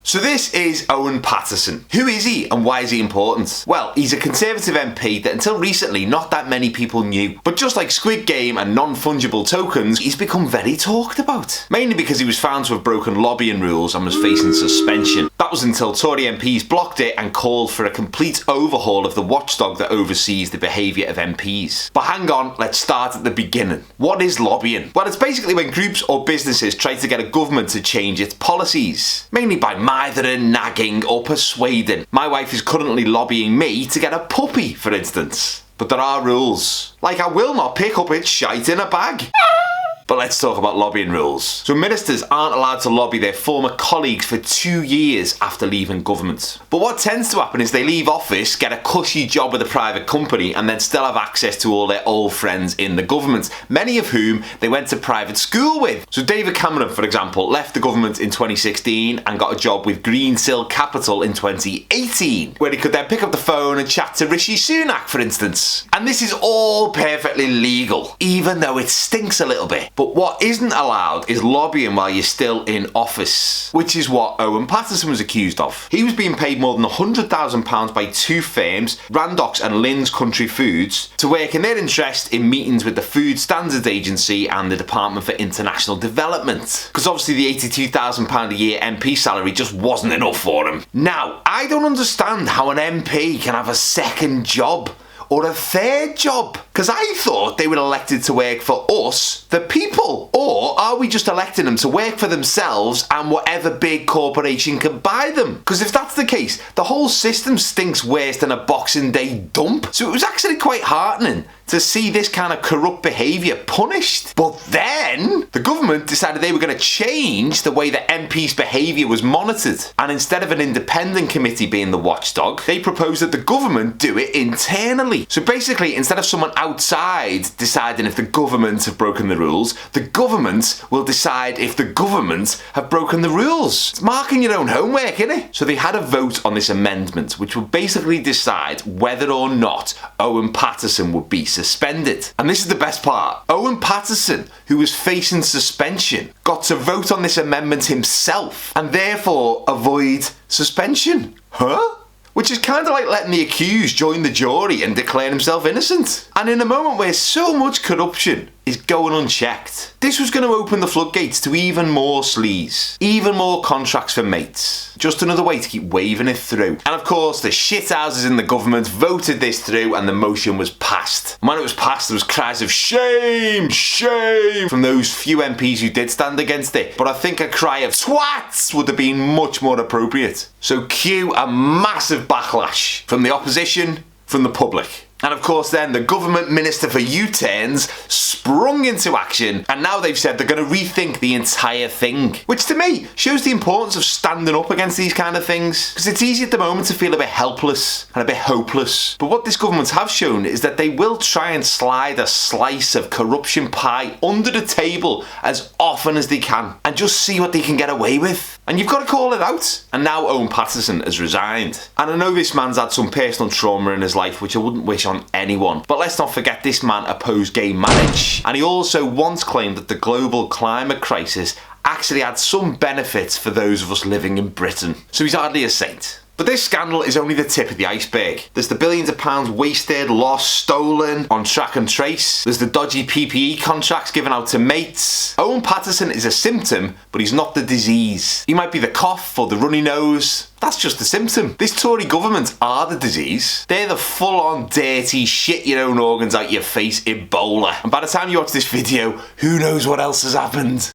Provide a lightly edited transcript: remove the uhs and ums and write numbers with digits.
So this is Owen Paterson. Who is he and why is he important? Well, he's a Conservative MP that until recently not that many people knew. But just like Squid Game and non-fungible tokens, he's become very talked about. Mainly because he was found to have broken lobbying rules and was facing suspension. That was until Tory MPs blocked it and called for a complete overhaul of the watchdog that oversees the behaviour of MPs. But hang on, let's start at the beginning. What is lobbying? Well, it's basically when groups or businesses try to get a government to change its policies. Mainly by mithering, nagging or persuading. My wife is currently lobbying me to get a puppy, for instance. But there are rules. Like I will not pick up its shite in a bag. But let's talk about lobbying rules. So ministers aren't allowed to lobby their former colleagues for 2 years after leaving government. But what tends to happen is they leave office, get a cushy job with a private company and then still have access to all their old friends in the government, many of whom they went to private school with. So David Cameron, for example, left the government in 2016 and got a job with Greensill Capital in 2018, where he could then pick up the phone and chat to Rishi Sunak, for instance. And this is all perfectly legal, even though it stinks a little bit. But what isn't allowed is lobbying while you're still in office, which is what Owen Paterson was accused of. He was being paid more than £100,000 by two firms, Randox and Lynn's Country Foods, to work in their interest in meetings with the Food Standards Agency and the Department for International Development. Because obviously the £82,000 a year MP salary just wasn't enough for him. Now, I don't understand how an MP can have a second job. Or a third job? Because I thought they were elected to work for us, the people. Or are we just electing them to work for themselves and whatever big corporation can buy them? Because if that's the case, the whole system stinks worse than a Boxing Day dump. So it was actually quite heartening to see this kind of corrupt behaviour punished. But then the government decided they were going to change the way that MPs' behaviour was monitored. And instead of an independent committee being the watchdog, they proposed that the government do it internally. So basically, instead of someone outside deciding if the government have broken the rules, the government will decide if the government have broken the rules. It's marking your own homework, innit? So they had a vote on this amendment, which would basically decide whether or not Owen Paterson would be suspended. And this is the best part. Owen Paterson, who was facing suspension, got to vote on this amendment himself and therefore avoid suspension. Huh? Which is kind of like letting the accused join the jury and declare himself innocent. And in a moment where so much corruption is going unchecked, this was going to open the floodgates to even more sleaze, even more contracts for mates. Just another way to keep waving it through. And of course, the shithouses in the government voted this through and the motion was passed. And when it was passed, there was cries of shame, shame from those few MPs who did stand against it. But I think a cry of twats would have been much more appropriate. So cue a massive backlash from the opposition, from the public. And of course then the government minister for U-turns sprung into action and now they've said they're going to rethink the entire thing. Which to me shows the importance of standing up against these kind of things. Because it's easy at the moment to feel a bit helpless and a bit hopeless. But what this government have shown is that they will try and slide a slice of corruption pie under the table as often as they can. And just see what they can get away with. And you've got to call it out. And now Owen Paterson has resigned. And I know this man's had some personal trauma in his life which I wouldn't wish on anyone. But let's not forget this man opposed gay marriage. And he also once claimed that the global climate crisis actually had some benefits for those of us living in Britain. So he's hardly a saint. But this scandal is only the tip of the iceberg. There's the billions of pounds wasted, lost, stolen on track and trace. There's the dodgy PPE contracts given out to mates. Owen Paterson is a symptom, but he's not the disease. He might be the cough or the runny nose. That's just a symptom. This Tory government are the disease. They're the full-on dirty, shit your own organs out your face Ebola. And by the time you watch this video, who knows what else has happened?